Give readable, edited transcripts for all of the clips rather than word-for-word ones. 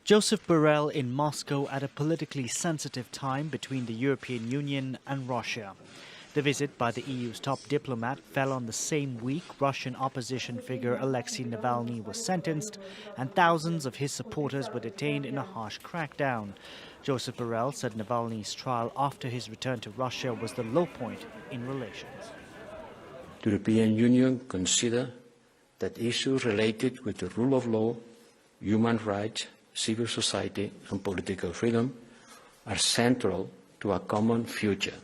Josep Borrell in Moscow at a politically sensitive time between the European Union and Russia. The visit by the EU's top diplomat fell on the same week Russian opposition figure Alexei Navalny was sentenced and thousands of his supporters were detained in a harsh crackdown. Josep Borrell said Navalny's trial after his return to Russia was the low point in relations. The European Union considers that issues related with the rule of law, human rights, civil society and political freedom are central to a common future.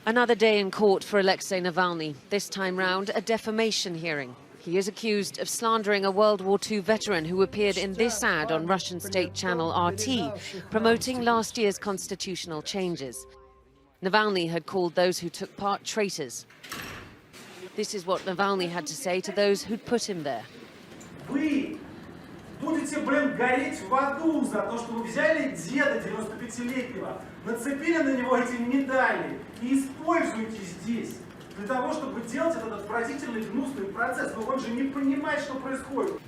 Another day in court for Alexei Navalny, this time round a defamation hearing. He is accused of slandering a World War II veteran who appeared in this ad on Russian state channel RT, promoting last year's constitutional changes. Navalny had called those who took part traitors. This is what Navalny had to say to those who'd put him there. Вы будете, гореть в аду за то, что вы взяли деда 95-летнего, нацепили на него эти медали и используете здесь для того, чтобы делать этот отвратительный, гнусный процесс. Но он же не понимает, что происходит.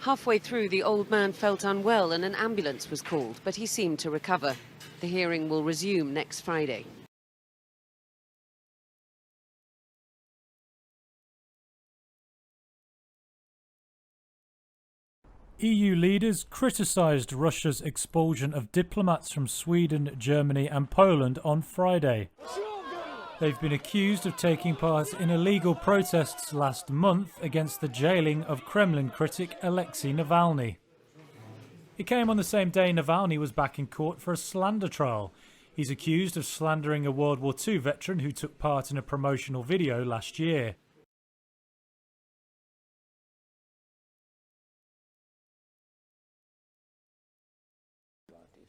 Halfway through, the old man felt unwell and an ambulance was called, but he seemed to recover. The hearing will resume next Friday. EU leaders criticised Russia's expulsion of diplomats from Sweden, Germany and Poland on Friday. They've been accused of taking part in illegal protests last month against the jailing of Kremlin critic Alexei Navalny. It came on the same day Navalny was back in court for a slander trial. He's accused of slandering a World War II veteran who took part in a promotional video last year.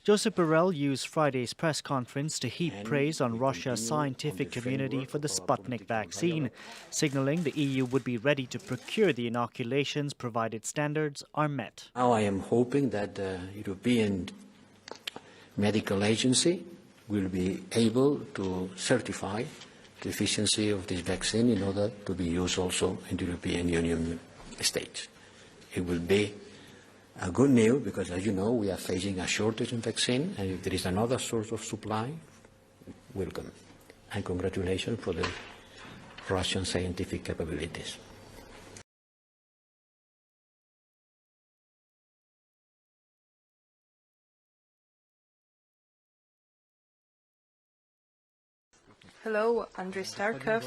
Josep Borrell used Friday's press conference to heap praise on Russia's scientific community for the Sputnik vaccine, signalling the EU would be ready to procure the inoculations provided standards are met. Now I am hoping that the European Medical Agency will be able to certify the efficiency of this vaccine in order to be used also in the European Union states. It will be a good news because, as you know, we are facing a shortage in vaccine, and if there is another source of supply, welcome. And congratulations for the Russian scientific capabilities. Hello, Andrei Starkov,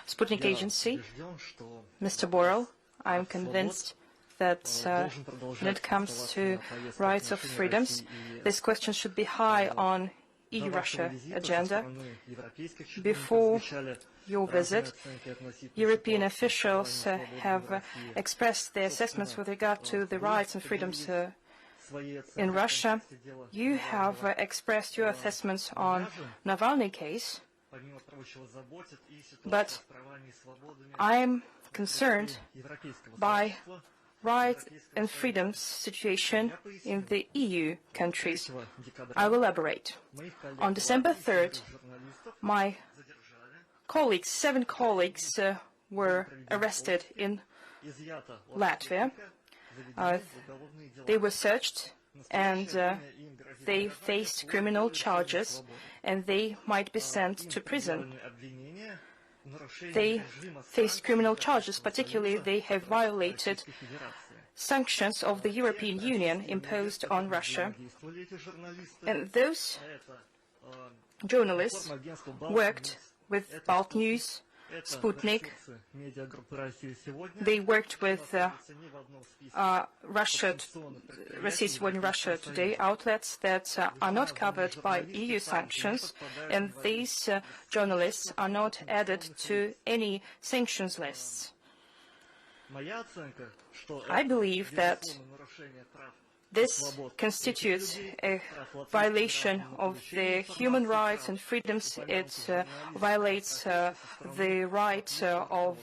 Sputnik Agency. Mr. Borrell, I'm convinced that when it comes to rights of freedoms, this question should be high on EU-Russia agenda. Before your visit, European officials have expressed their assessments with regard to the rights and freedoms in Russia. You have expressed your assessments on Navalny case, but I'm concerned by rights and freedoms situation in the EU countries. I will elaborate. On December 3rd, my colleagues, 7 colleagues, were arrested in Latvia. They were searched and they faced criminal charges and they might be sent to prison. They faced criminal charges, particularly they have violated sanctions of the European Union imposed on Russia. And those journalists worked with Balt News, Sputnik. They worked with Russia Today outlets that are not covered by EU sanctions, and these journalists are not added to any sanctions lists. I believe that this constitutes a violation of the human rights and freedoms. It violates the right of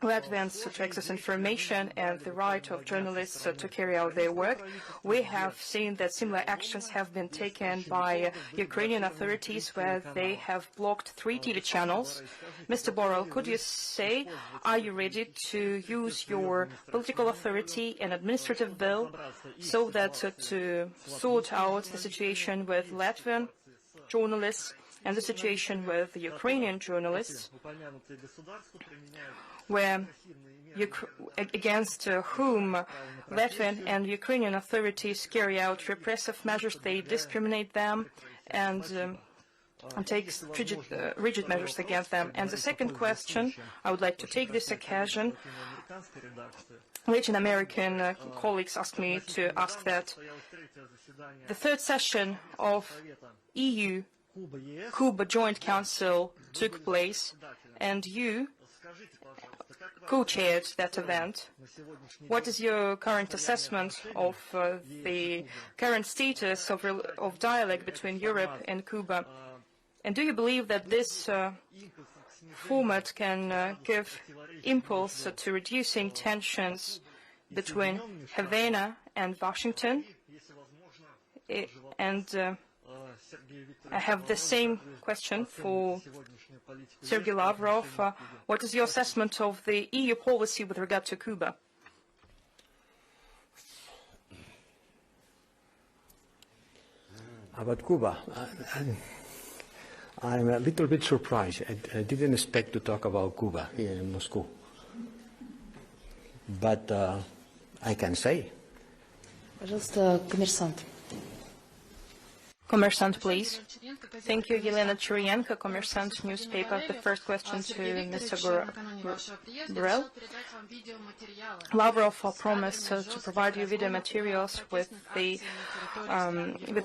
Latvians to access information and the right of journalists to carry out their work. We have seen that similar actions have been taken by Ukrainian authorities, where they have blocked 3 TV channels. Mr. Borrell, could you say, are you ready to use your political authority and administrative will so that to sort out the situation with Latvian journalists and the situation with Ukrainian journalists, where against whom Latvian and Ukrainian authorities carry out repressive measures, they discriminate them and take rigid measures against them? And the second question, I would like to take this occasion. Latin American colleagues asked me to ask that the 3rd session of EU-Cuba Joint Council took place, and you co-chaired that event. What is your current assessment of the current status of dialogue between Europe and Cuba? And do you believe that this format can give impulse to reducing tensions between Havana and Washington? And I have the same question for Sergei Lavrov. What is your assessment of the EU policy with regard to Cuba? About Cuba, I'm a little bit surprised. I didn't expect to talk about Cuba here in Moscow. But I can say. Пожалуйста, коммерсант. Коммерсант, please. Thank you, Елена Churyenko, Коммерсант newspaper. The first question to Mr. Borrell. Lavrov promised to provide you video materials with the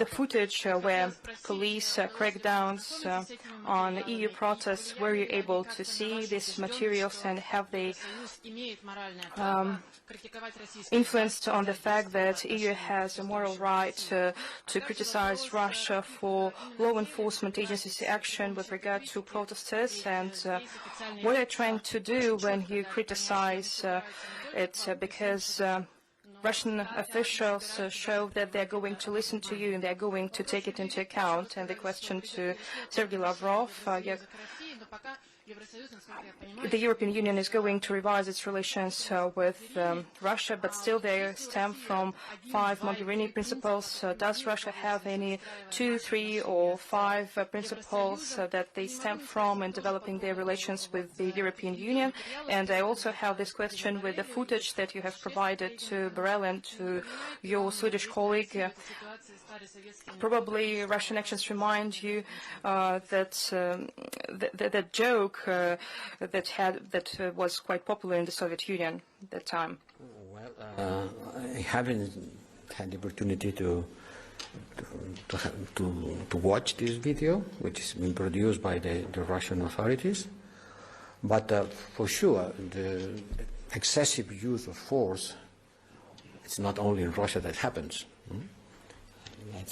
footage where police crackdowns on EU protests. Were you able to see these materials, and have they influenced on the fact that EU has a moral right to criticize Russia for law enforcement agencies' action with regard to protesters? And what are you trying to do when you criticize it? Because Russian officials show that they're going to listen to you and they're going to take it into account. And the question to Sergei Lavrov, the European Union is going to revise its relations with Russia, but still they stem from 5 Mogherini principles. Does Russia have any 2, 3, or 5 principles that they stem from in developing their relations with the European Union? And I also have this question with the footage that you have provided to Borrell and to your Swedish colleague. Probably Russian actions remind you that joke that was quite popular in the Soviet Union at that time. Well, I haven't had the opportunity to watch this video, which has been produced by the Russian authorities. But for sure, the excessive use of force, it's not only in Russia that happens.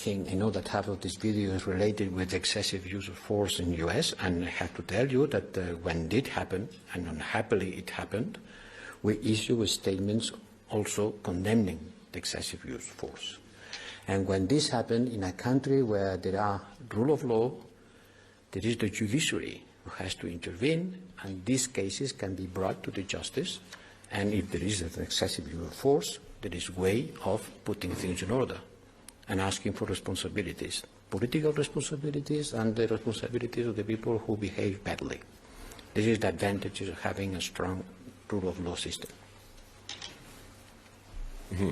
I know that half of this video is related with excessive use of force in the US, and I have to tell you that when it did happen, and unhappily it happened, we issued statements also condemning the excessive use of force. And when this happened in a country where there are rule of law, there is the judiciary who has to intervene, and these cases can be brought to the justice, and if there is an excessive use of force, there is a way of putting things in order and asking for responsibilities, political responsibilities and the responsibilities of the people who behave badly. This is the advantage of having a strong rule of law system. Mm-hmm.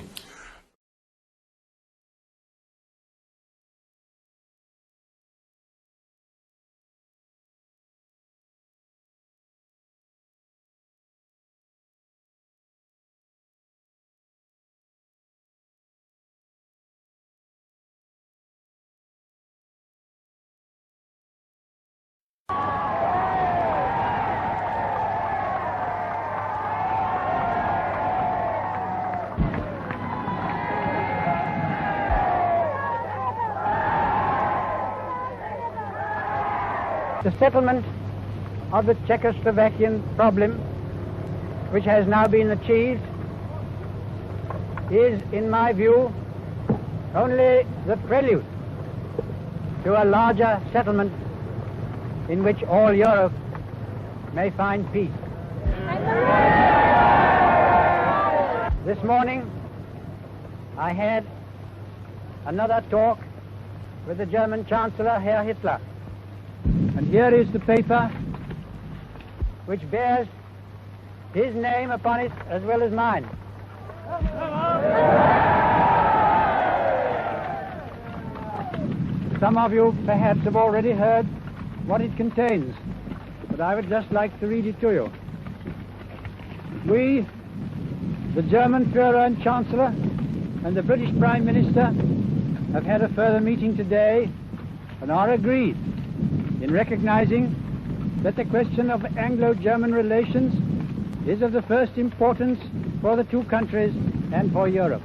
The settlement of the Czechoslovakian problem which has now been achieved is, in my view, only the prelude to a larger settlement in which all Europe may find peace. This morning, I had another talk with the German Chancellor, Herr Hitler. And here is the paper which bears his name upon it as well as mine. Some of you perhaps have already heard what it contains, but I would just like to read it to you. We, the German Führer and Chancellor, and the British Prime Minister have had a further meeting today and are agreed in recognizing that the question of Anglo-German relations is of the first importance for the two countries and for Europe.